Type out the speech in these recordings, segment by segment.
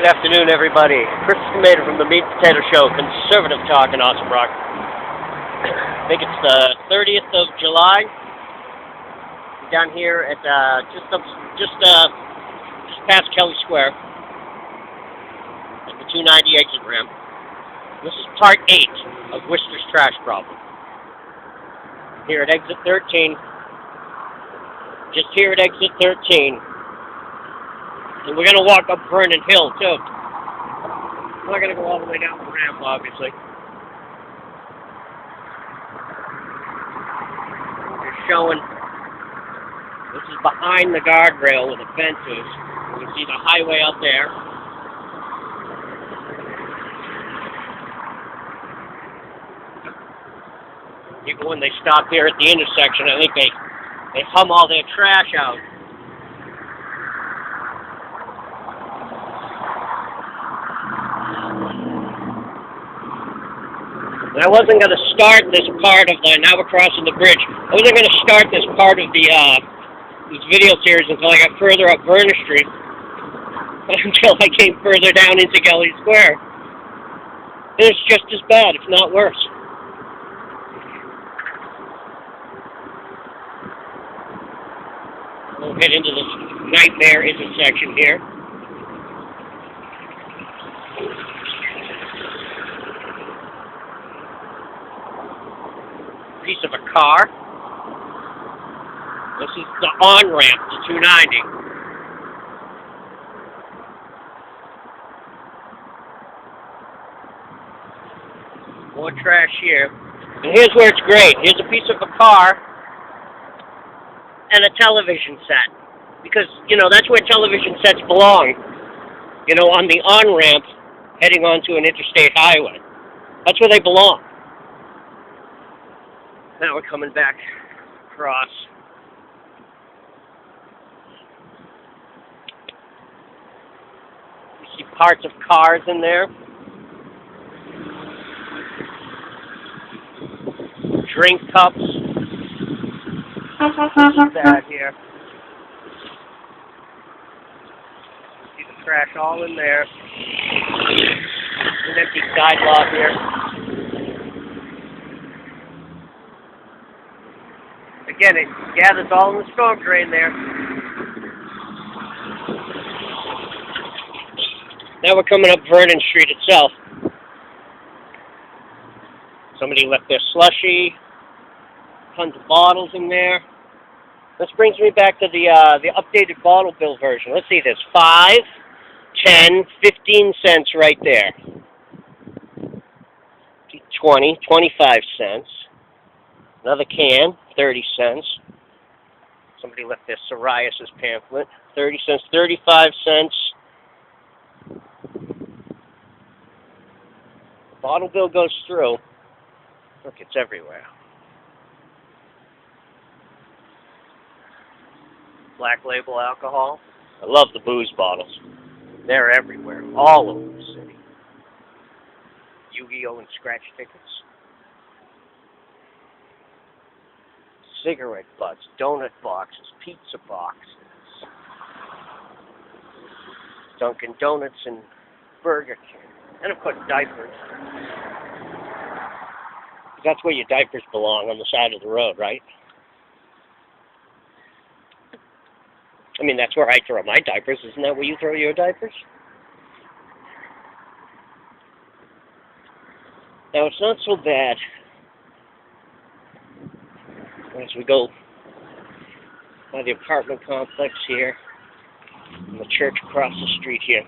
Good afternoon, everybody. Chris Tomato from the Meat Potato Show, conservative talk in Awesome Rock. I think it's the 30th of July. I'm down here at just past Kelly Square at the 290 exit ramp. This is part 8 of Worcester's trash problem. Here at exit 13. Just here at exit 13. And we're going to walk up Vernon Hill, too. We're not going to go all the way down the ramp, obviously. Just showing, this is behind the guardrail where the fence is. You can see the highway out there. People, when they stop here at the intersection, I think they hum all their trash out. And I wasn't going to start this part of the, now we're crossing the bridge, I wasn't going to start this part of this video series until I got further up Vernon Street, until I came further down into Kelly Square. And it's just as bad, if not worse. We'll head into this nightmare intersection here. Piece of a car. This is the on-ramp to 290. More trash here. And here's where it's great. Here's a piece of a car and a television set. Because, you know, that's where television sets belong. You know, on the on-ramp heading onto an interstate highway. That's where they belong. Now we're coming back across. You see parts of cars in there. Drink cups. That here. See the trash all in there. An empty sidewalk here. Again, it gathers all in the storm drain there. Now we're coming up Vernon Street itself. Somebody left their slushie. Tons of bottles in there. This brings me back to the updated bottle bill version. Let's see this. 5, 10, 15 cents right there. 20, 25 cents. Another can, 30 cents. Somebody left their psoriasis pamphlet. 30 cents, 35 cents. The bottle bill goes through. Look, it's everywhere. Black label alcohol. I love the booze bottles. They're everywhere, all over the city. Yu-Gi-Oh! And scratch tickets. Cigarette butts, donut boxes, pizza boxes, Dunkin' Donuts and Burger King, and of course diapers. That's where your diapers belong, on the side of the road, right? I mean, that's where I throw my diapers. Isn't that where you throw your diapers? Now, it's not so bad as we go by the apartment complex here, and the church across the street here.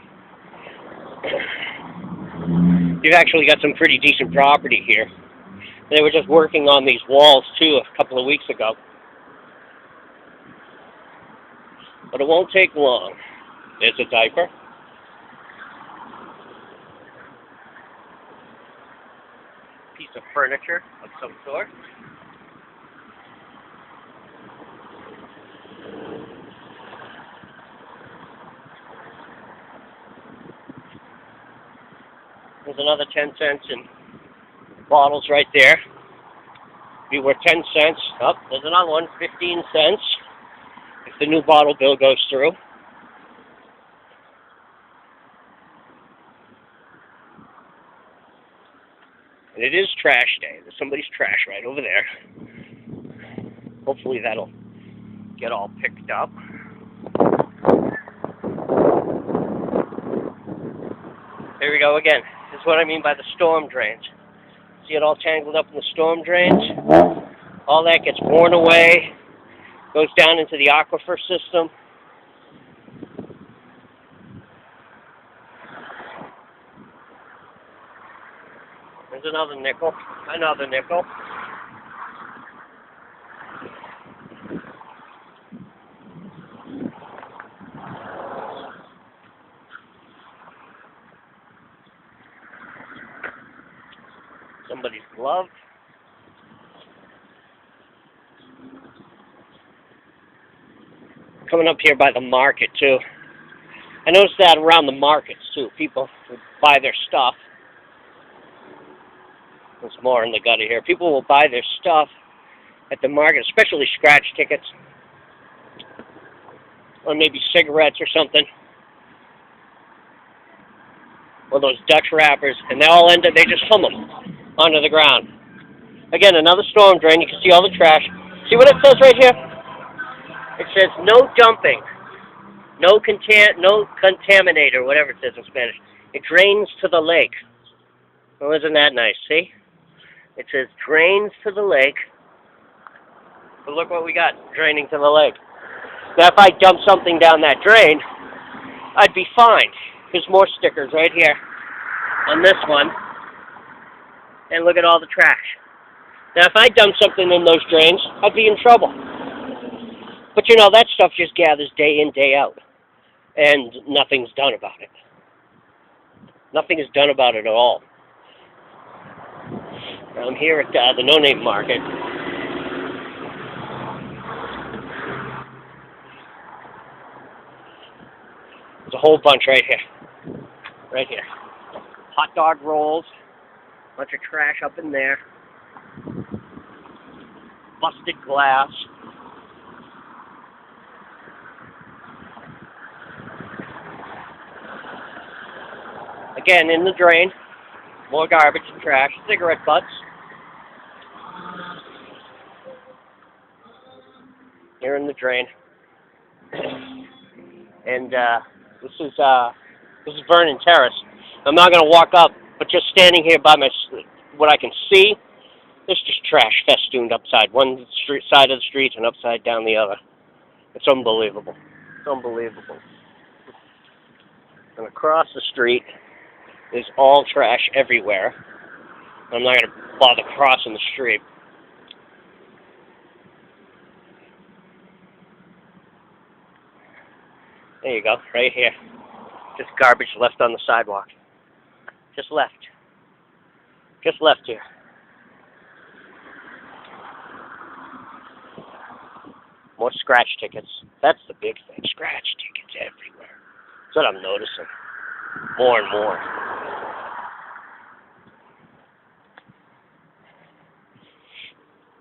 You've actually got some pretty decent property here. They were just working on these walls, too, a couple of weeks ago. But it won't take long. There's a diaper. Piece of furniture of some sort. There's another 10 cents in bottles right there. Be worth 10 cents. Oh, there's another one, 15 cents. If the new bottle bill goes through. And it is trash day. There's somebody's trash right over there. Hopefully that'll get all picked up. There we go again. This is what I mean by the storm drains. See it all tangled up in the storm drains? All that gets worn away, goes down into the aquifer system. There's another nickel. Another nickel. Somebody's glove. Coming up here by the market, too. I noticed that around the markets, too. People would buy their stuff. There's more in the gutter here. People will buy their stuff at the market, especially scratch tickets. Or maybe cigarettes or something. Or those Dutch wrappers. And they all they just hum them onto the ground. Again, another storm drain. You can see all the trash. See what it says right here? It says no dumping. No contaminator, whatever it says in Spanish. It drains to the lake. Well, isn't that nice? See? It says drains to the lake. But look what we got draining to the lake. Now, if I dump something down that drain, I'd be fine. There's more stickers right here on this one. And look at all the trash. Now, if I dump something in those drains, I'd be in trouble. But, you know, that stuff just gathers day in, day out. And nothing's done about it. Nothing is done about it at all. I'm here at the No Name Market. There's a whole bunch right here. Right here. Hot dog rolls. Bunch of trash up in there. Busted glass. Again, in the drain. More garbage and trash. Cigarette butts. Here in the drain. And this is Vernon Terrace. I'm not going to walk up, but just standing here by what I can see, there's just trash festooned upside one side of the street and upside down the other. It's unbelievable. It's unbelievable. And across the street is all trash everywhere. I'm not going to bother crossing the street. There you go, right here. Just garbage left on the sidewalk. Just left. Just left here. More scratch tickets. That's the big thing. Scratch tickets everywhere. That's what I'm noticing. More and more.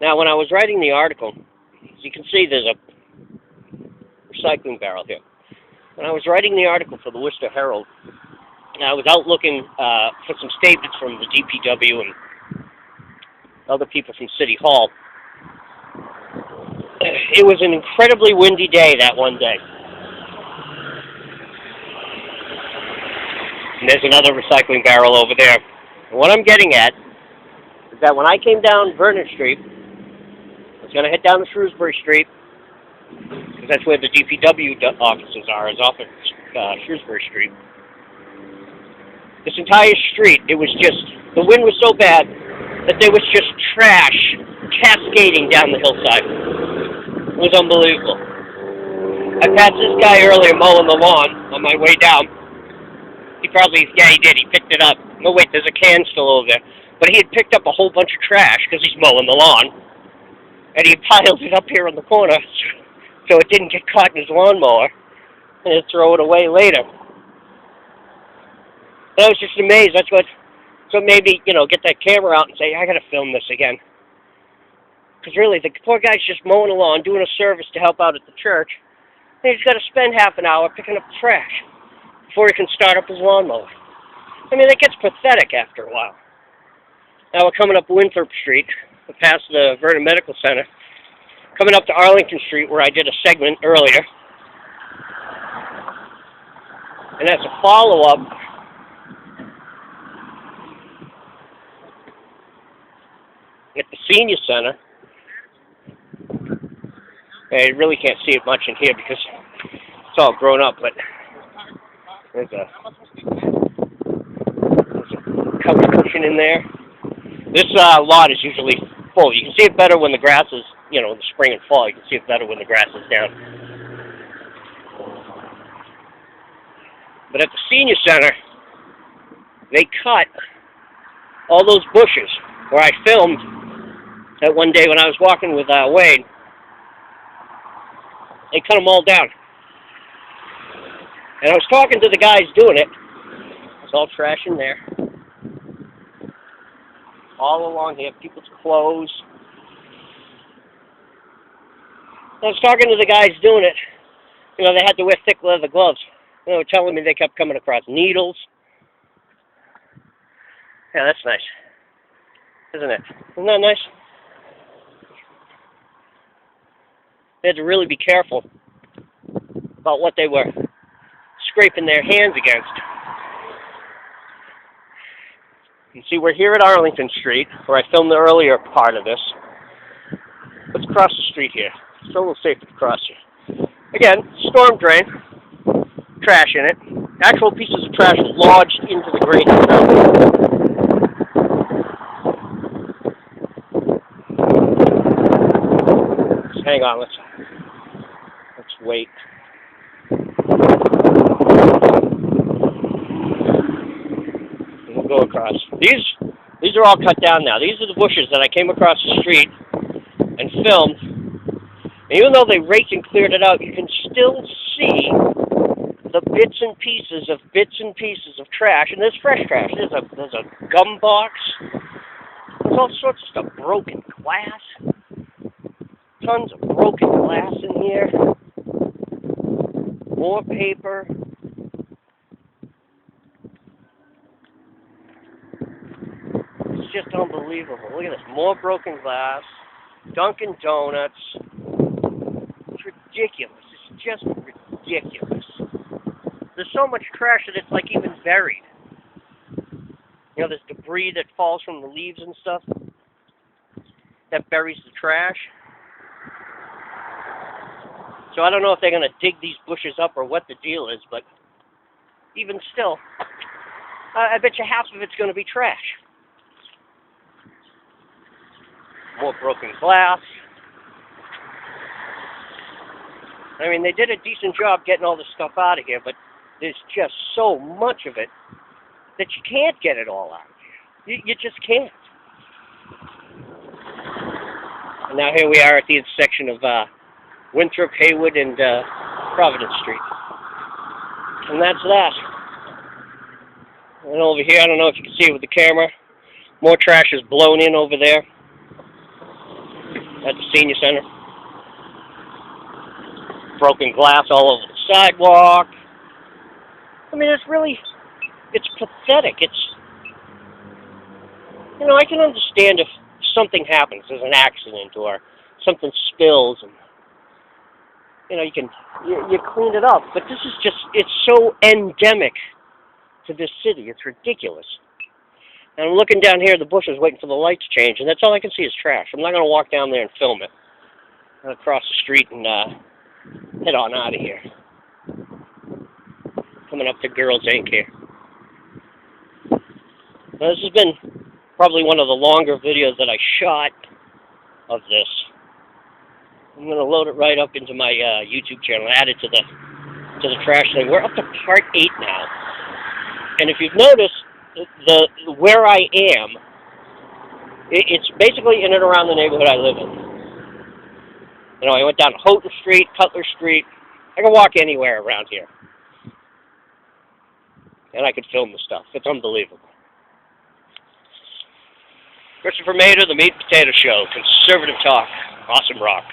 Now, when I was writing the article, as you can see, there's a recycling barrel here. When I was writing the article for the Worcester Herald, I was out looking for some statements from the DPW and other people from City Hall. It was an incredibly windy day that one day. And there's another recycling barrel over there. And what I'm getting at is that when I came down Vernon Street, I was going to head down to Shrewsbury Street, because that's where the DPW offices are, is off of Shrewsbury Street. This entire street, it was just, the wind was so bad that there was just trash cascading down the hillside. It was unbelievable. I passed this guy earlier mowing the lawn on my way down. He did, he picked it up. No, wait, there's a can still over there. But he had picked up a whole bunch of trash because he's mowing the lawn. And he piled it up here in the corner so it didn't get caught in his lawnmower. And he'd throw it away later. I was just amazed. That's what made me, get that camera out and say, I got to film this again. Because really, the poor guy's just mowing the lawn, doing a service to help out at the church. And he's got to spend half an hour picking up the trash before he can start up his lawnmower. I mean, it gets pathetic after a while. Now we're coming up Winthrop Street, past the Vernon Medical Center, coming up to Arlington Street where I did a segment earlier. And that's a follow-up at the Senior Center. I really can't see it much in here because it's all grown up, but there's a couch cushion in there. This lot is usually full. You can see it better when the grass is, in the spring and fall. You can see it better when the grass is down. But at the Senior Center, they cut all those bushes where I filmed that one day when I was walking with Wade. They cut them all down. And I was talking to the guys doing it. There's all trash in there. All along here, people's clothes. I was talking to the guys doing it. They had to wear thick leather gloves. They were telling me they kept coming across needles. Yeah, that's nice. Isn't it? Isn't that nice? They had to really be careful about what they were scraping their hands against. You see, we're here at Arlington Street, where I filmed the earlier part of this. Let's cross the street here. It's a little safer to cross here. Again, storm drain, trash in it. Actual pieces of trash lodged into the grate itself. Just hang on, let's wait. We'll go across. These are all cut down now. These are the bushes that I came across the street and filmed. And even though they raked and cleared it out, you can still see the bits and pieces of trash. And there's fresh trash. There's a gum box. There's all sorts of stuff. Broken glass. Tons of broken glass in here. More paper. It's just unbelievable. Look at this. More broken glass. Dunkin' Donuts. It's ridiculous. It's just ridiculous. There's so much trash that it's like even buried. There's debris that falls from the leaves and stuff that buries the trash. So I don't know if they're going to dig these bushes up or what the deal is, but even still, I bet you half of it's going to be trash. More broken glass. I mean, they did a decent job getting all this stuff out of here, but there's just so much of it that you can't get it all out of here. You just can't. And now here we are at the intersection of Winthrop, Haywood, and Providence Street. And that's that. And over here, I don't know if you can see it with the camera, more trash is blown in over there at the Senior Center. Broken glass all over the sidewalk. I mean, it's pathetic. I can understand if something happens, there's an accident or something spills and you clean it up, but this is it's so endemic to this city. It's ridiculous. And I'm looking down here at the bushes waiting for the lights to change, and that's all I can see is trash. I'm not going to walk down there and film it. I'm going to cross the street and head on out of here. Coming up to Girls Inc. here. Now, this has been probably one of the longer videos that I shot of this. I'm going to load it right up into my YouTube channel, add it to the trash thing. We're up to part 8 now. And if you've noticed, where I am, it's basically in and around the neighborhood I live in. I went down Houghton Street, Cutler Street. I can walk anywhere around here. And I could film the stuff. It's unbelievable. Christopher Mader, The Meat and Potato Show. Conservative talk. Awesome rock.